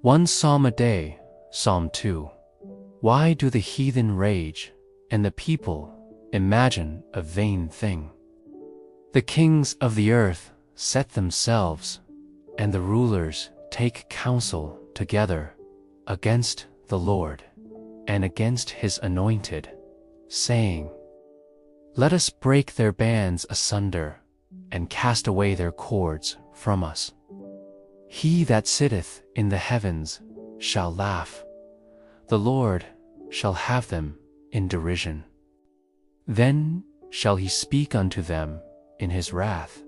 One psalm a day, Psalm 2. Why do the heathen rage, and the people imagine a vain thing? The kings of the earth set themselves, and the rulers take counsel together against the Lord and against his anointed, saying, Let us break their bands asunder, and cast away their cords from us. He that sitteth in the heavens shall laugh, the Lord shall have them in derision. Then shall he speak unto them in his wrath,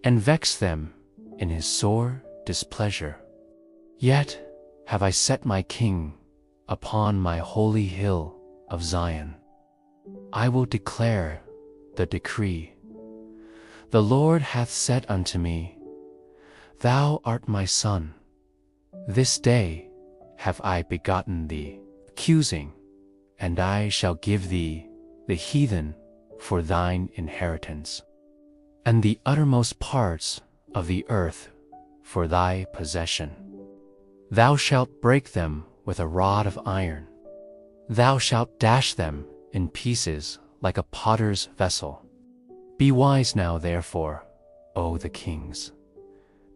and vex them in his sore displeasure. Yet have I set my King upon my holy hill of Zion. I will declare the decree. The Lord hath said unto me, Thou art my son. This day have I begotten thee, accusing, and I shall give thee the heathen for thine inheritance, and the uttermost parts of the earth for thy possession. Thou shalt break them with a rod of iron. Thou shalt dash them in pieces like a potter's vessel. Be wise now, therefore, O the kings.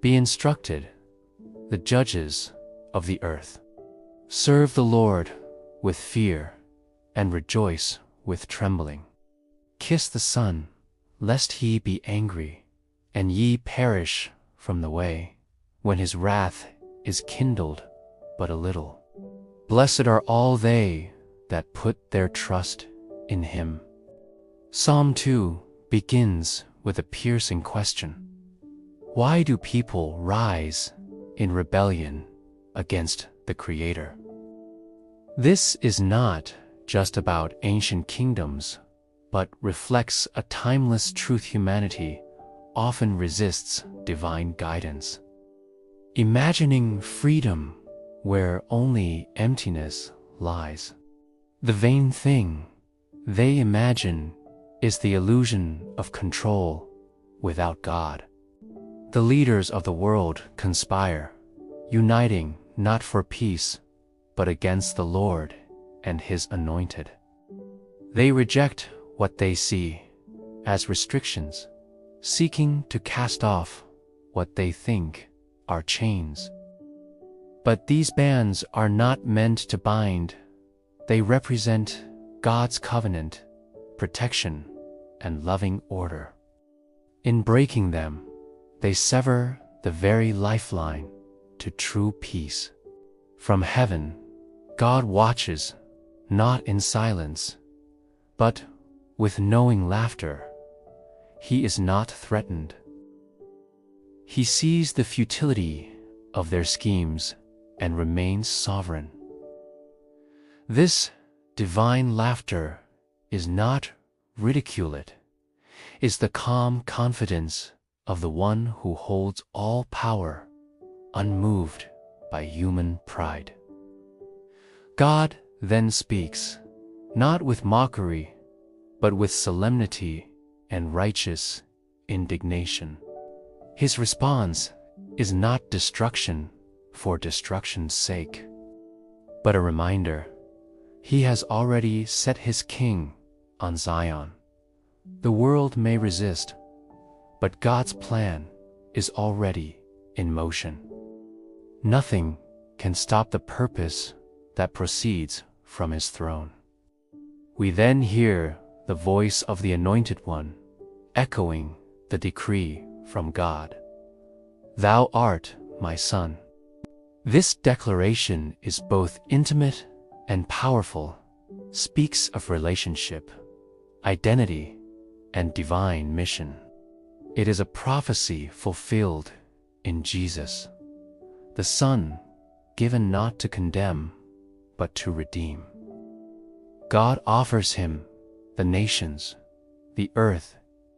Be instructed, the judges of the earth. Serve the Lord with fear, and rejoice with trembling. Kiss the Son, lest he be angry, and ye perish from the way, when his wrath is kindled but a little. Blessed are all they that put their trust in him. Psalm 2 begins with a piercing question. Why do people rise in rebellion against the Creator? This is not just about ancient kingdoms, but reflects a timeless truth. Humanity often resists divine guidance, imagining freedom where only emptiness lies. The vain thing they imagine is the illusion of control without God. The leaders of the world conspire, uniting not for peace, but against the Lord and his anointed. They reject what they see as restrictions, seeking to cast off what they think are chains. But these bands are not meant to bind. They represent God's covenant, protection, and loving order. In breaking them, they sever the very lifeline to true peace. From heaven, God watches, not in silence, but with knowing laughter. He is not threatened. He sees the futility of their schemes and remains sovereign. This divine laughter is not ridicule. It is the calm confidence of the one who holds all power, unmoved by human pride. God then speaks, not with mockery, but with solemnity and righteous indignation. His response is not destruction for destruction's sake, but a reminder. He has already set his King on Zion. The world may resist, but God's plan is already in motion. Nothing can stop the purpose that proceeds from his throne. We then hear the voice of the Anointed One, echoing the decree from God. Thou art my Son. This declaration is both intimate and powerful, speaks of relationship, identity, and divine mission. It is a prophecy fulfilled in Jesus, the Son given not to condemn, but to redeem. God offers him the nations, the earth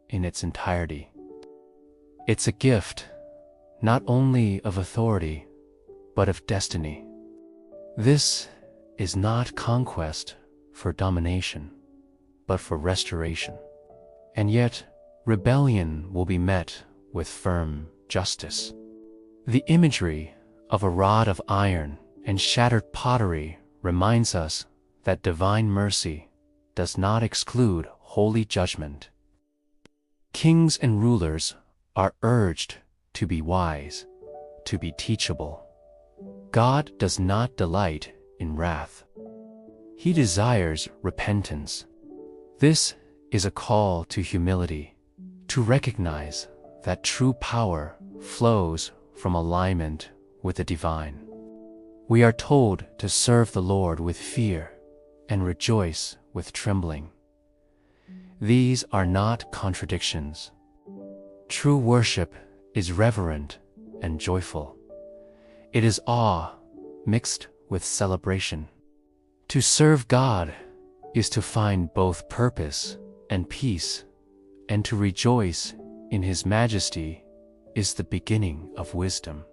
in its entirety. It's a gift, not only of authority, but of destiny. This is not conquest for domination, but for restoration. And yet, rebellion will be met with firm justice. The imagery of a rod of iron and shattered pottery reminds us that divine mercy does not exclude holy judgment. Kings and rulers are urged to be wise, to be teachable. God does not delight in wrath. He desires repentance. This is a call to humility, to recognize that true power flows from alignment with the divine. We are told to serve the Lord with fear and rejoice with trembling. These are not contradictions. True worship is reverent and joyful. It is awe mixed with celebration. To serve God is to find both purpose and peace, and to rejoice in His majesty is the beginning of wisdom.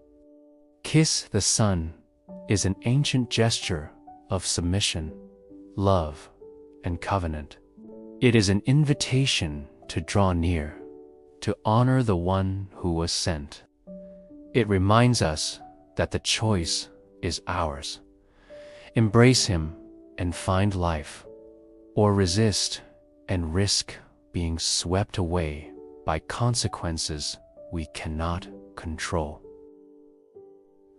Kiss the Son is an ancient gesture of submission, love, and covenant. It is an invitation to draw near, to honor the one who was sent. It reminds us that the choice is ours. Embrace Him and find life, or resist and risk being swept away by consequences we cannot control.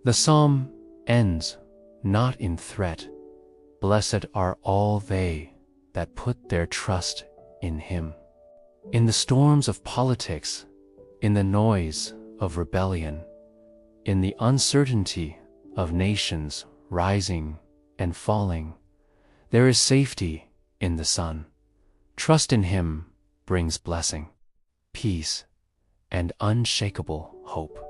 The psalm ends not in threat. Blessed are all they that put their trust in Him. In the storms of politics, in the noise of rebellion, in the uncertainty of nations rising and falling, there is safety in the Son. Trust in Him brings blessing, peace, and unshakable hope.